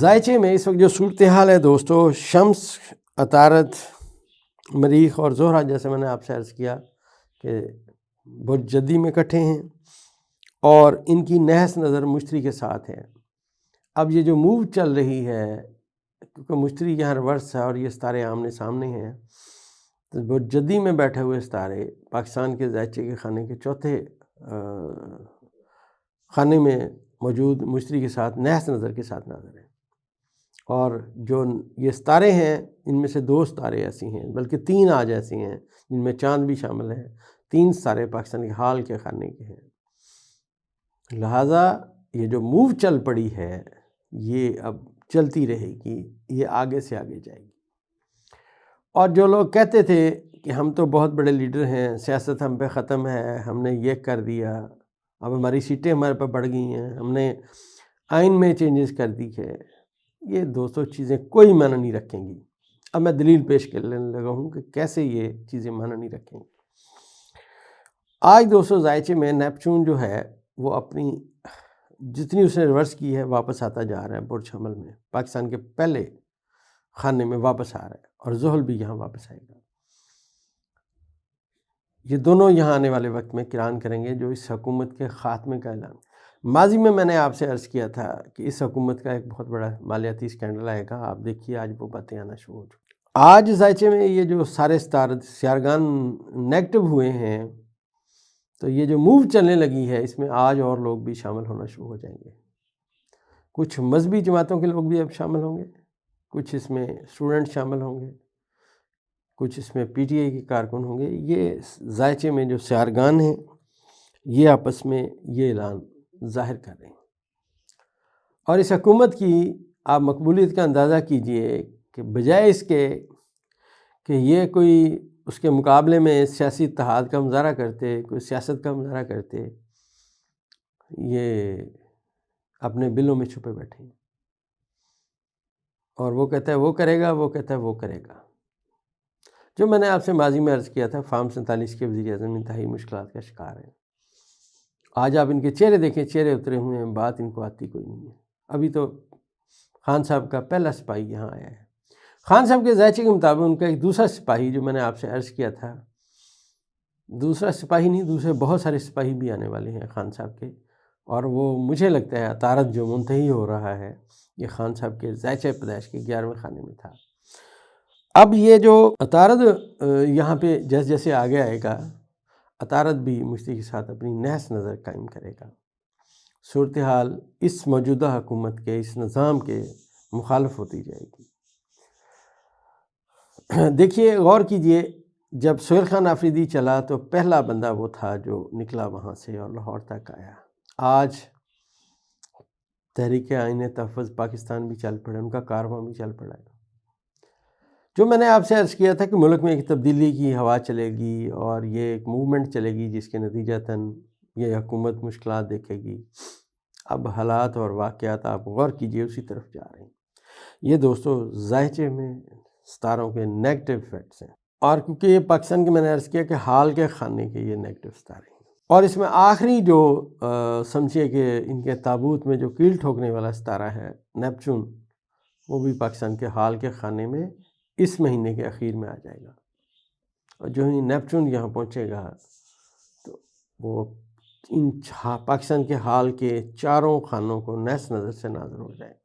ذائچے میں اس وقت جو صورتحال ہے دوستو، شمس، عطارد، مریخ اور زہرہ، جیسے میں نے آپ سے عرض کیا کہ برج جدی میں کٹھے ہیں اور ان کی نحس نظر مشتری کے ساتھ ہے۔ اب یہ جو موو چل رہی ہے، کیونکہ مشتری یہاں ریورس ہے اور یہ ستارے آمنے سامنے ہیں، تو برج جدی میں بیٹھے ہوئے ستارے پاکستان کے ذائچے کے خانے کے چوتھے خانے میں موجود مشتری کے ساتھ نحس نظر کے ساتھ ناظر ہیں۔ اور جو یہ ستارے ہیں ان میں سے 2 ستارے ایسی ہیں، بلکہ 3 آج ایسی ہیں جن میں چاند بھی شامل ہے، 3 ستارے پاکستان کے حال کے خانے کے ہیں۔ لہٰذا یہ جو موو چل پڑی ہے یہ اب چلتی رہے گی، یہ آگے سے آگے جائے گی۔ اور جو لوگ کہتے تھے کہ ہم تو بہت بڑے لیڈر ہیں، سیاست ہم پہ ختم ہے، ہم نے یہ کر دیا، اب ہماری سیٹیں ہمارے پہ بڑھ گئی ہیں، ہم نے آئین میں چینجز کر دی ہے، یہ 200 چیزیں کوئی معنی نہیں رکھیں گی۔ اب میں دلیل پیش کرنے لگا ہوں کہ کیسے یہ چیزیں معنی نہیں رکھیں گی۔ آج 200 ذائچے میں نیپچون جو ہے وہ اپنی جتنی اس نے ریورس کی ہے واپس آتا جا رہا ہے، برج حمل میں پاکستان کے پہلے خانے میں واپس آ رہا ہے، اور زحل بھی یہاں واپس آئے گا۔ یہ دونوں یہاں آنے والے وقت میں کران کریں گے جو اس حکومت کے خاتمے کا اعلان۔ ماضی میں نے آپ سے عرض کیا تھا کہ اس حکومت کا ایک بہت بڑا مالیاتی اسکینڈل آئے گا، آپ دیکھیے آج وہ باتیں آنا شروع ہو چکی۔ آج ذائچے میں یہ جو سارے سیارگان نیگٹو ہوئے ہیں، تو یہ جو موو چلنے لگی ہے اس میں آج اور لوگ بھی شامل ہونا شروع ہو جائیں گے۔ کچھ مذہبی جماعتوں کے لوگ بھی اب شامل ہوں گے، کچھ اس میں اسٹوڈنٹ شامل ہوں گے، کچھ اس میں پی ٹی آئی کے کارکن ہوں گے۔ یہ ذائچے میں جو سیارگان ہیں یہ آپس میں یہ اعلان ظاہر کر رہے ہیں، اور اس حکومت کی آپ مقبولیت کا اندازہ کیجئے کہ بجائے اس کے کہ یہ کوئی اس کے مقابلے میں سیاسی اتحاد کا مظاہرہ کرتے، کوئی سیاست کا مظاہرہ کرتے، یہ اپنے بلوں میں چھپے بیٹھے ہیں، اور وہ کہتا ہے وہ کرے گا، وہ کہتا ہے وہ کرے گا۔ جو میں نے آپ سے ماضی میں عرض کیا تھا، فارم 47 کے وزیر اعظم انتہائی مشکلات کا شکار ہیں۔ آج آپ ان کے چہرے دیکھیں، چہرے اترے ہوئے ہیں، بات ان کو آتی کوئی نہیں ہے۔ ابھی تو خان صاحب کا پہلا سپاہی یہاں آیا ہے۔ خان صاحب کے ذائچے کے مطابق ان کا ایک دوسرا سپاہی جو میں نے آپ سے عرض کیا تھا، دوسرا سپاہی نہیں، دوسرے بہت سارے سپاہی بھی آنے والے ہیں خان صاحب کے، اور وہ مجھے لگتا ہے عطارد جو منتہی ہو رہا ہے یہ خان صاحب کے ذائچہ پیدائش کے 11ویں خانے میں تھا۔ اب یہ جو عطارد یہاں پہ جیسے جیسے آگے آئے گا، عطارد بھی مشتری کے ساتھ اپنی نحس نظر قائم کرے گا۔ صورتحال اس موجودہ حکومت کے، اس نظام کے مخالف ہوتی جائے گی۔ دیکھیے، غور کیجئے، جب سہیل خان آفریدی چلا تو پہلا بندہ وہ تھا جو نکلا وہاں سے اور لاہور تک آیا۔ آج تحریک آئین تحفظ پاکستان بھی چل پڑے، ان کا کارواں بھی چل پڑا ہے۔ جو میں نے آپ سے عرض کیا تھا کہ ملک میں ایک تبدیلی کی ہوا چلے گی اور یہ ایک موومنٹ چلے گی جس کے نتیجتاً یہ حکومت مشکلات دیکھے گی، اب حالات اور واقعات آپ غور کیجئے اسی طرف جا رہے ہیں۔ یہ دوستو ذائچے میں ستاروں کے نیگیٹو ایفیکٹس ہیں، اور کیونکہ یہ پاکستان کے میں نے عرض کیا کہ حال کے خانے کے یہ نیگیٹو ستارے ہیں، اور اس میں آخری جو سمجھیے کہ ان کے تابوت میں جو کیل ٹھوکنے والا ستارہ ہے نیپچون، وہ بھی پاکستان کے حال کے خانے میں اس مہینے کے اخیر میں آ جائے گا، اور جو ہی نیپچون یہاں پہنچے گا تو وہ ان پاکستان کے حال کے چاروں خانوں کو نحس نظر سے ناظر ہو جائے گا۔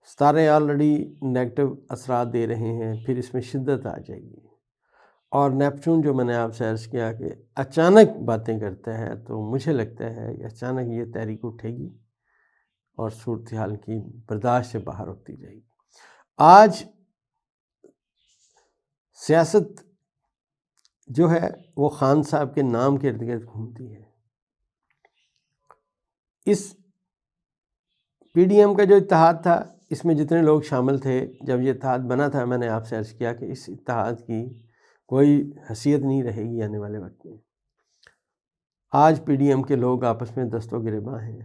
ستارے آلریڈی نیگیٹو اثرات دے رہے ہیں، پھر اس میں شدت آ جائے گی، اور نیپچون جو میں نے آپ سے عرض کیا کہ اچانک باتیں کرتا ہے، تو مجھے لگتا ہے کہ اچانک یہ تحریک اٹھے گی اور صورتحال کی برداشت سے باہر ہوتی جائے گی۔ آج سیاست جو ہے وہ خان صاحب کے نام کے ارد گرد گھومتی ہے۔ اس پی ڈی ایم کا جو اتحاد تھا، اس میں جتنے لوگ شامل تھے، جب یہ اتحاد بنا تھا، میں نے آپ سے عرض کیا کہ اس اتحاد کی کوئی حیثیت نہیں رہے گی آنے والے وقت میں۔ آج پی ڈی ایم کے لوگ آپس میں دست و گریباں ہیں،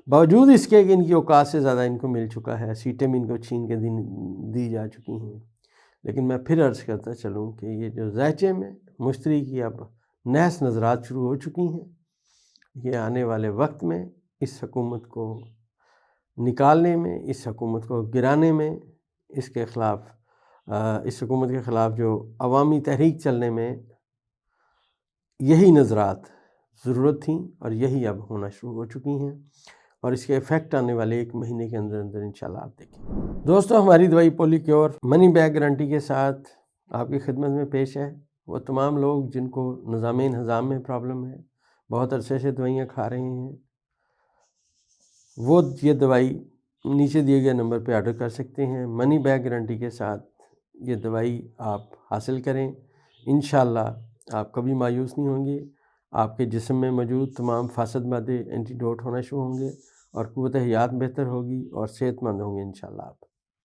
باوجود اس کے کہ ان کی اوقات سے زیادہ ان کو مل چکا ہے، سیٹیں بھی ان کو چھین کے دی جا چکی ہیں، لیکن میں پھر عرض کرتا چلوں کہ یہ جو ذائچے میں مشتری کی اب نحس نظرات شروع ہو چکی ہیں، یہ آنے والے وقت میں اس حکومت کو نکالنے میں، اس حکومت کو گرانے میں، اس کے خلاف اس حکومت کے خلاف جو عوامی تحریک چلنے میں یہی نظرات ضرورت تھیں اور یہی اب ہونا شروع ہو چکی ہیں، اور اس کے ایفیکٹ آنے والے 1 مہینے کے اندر اندر انشاءاللہ آپ دیکھیں۔ دوستو، ہماری دوائی پولی کیور منی بیک گارنٹی کے ساتھ آپ کی خدمت میں پیش ہے۔ وہ تمام لوگ جن کو نظام انہضام میں پرابلم ہے، بہت عرصے سے دوائیاں کھا رہے ہیں، وہ یہ دوائی نیچے دیے گئے نمبر پہ آرڈر کر سکتے ہیں۔ منی بیک گارنٹی کے ساتھ یہ دوائی آپ حاصل کریں، انشاءاللہ آپ کبھی مایوس نہیں ہوں گے۔ آپ کے جسم میں موجود تمام فاسد مادے اینٹی ڈوٹ ہونا شروع ہوں گے، اور قوت حیات بہتر ہوگی، اور صحت مند ہوں گے انشاءاللہ آپ۔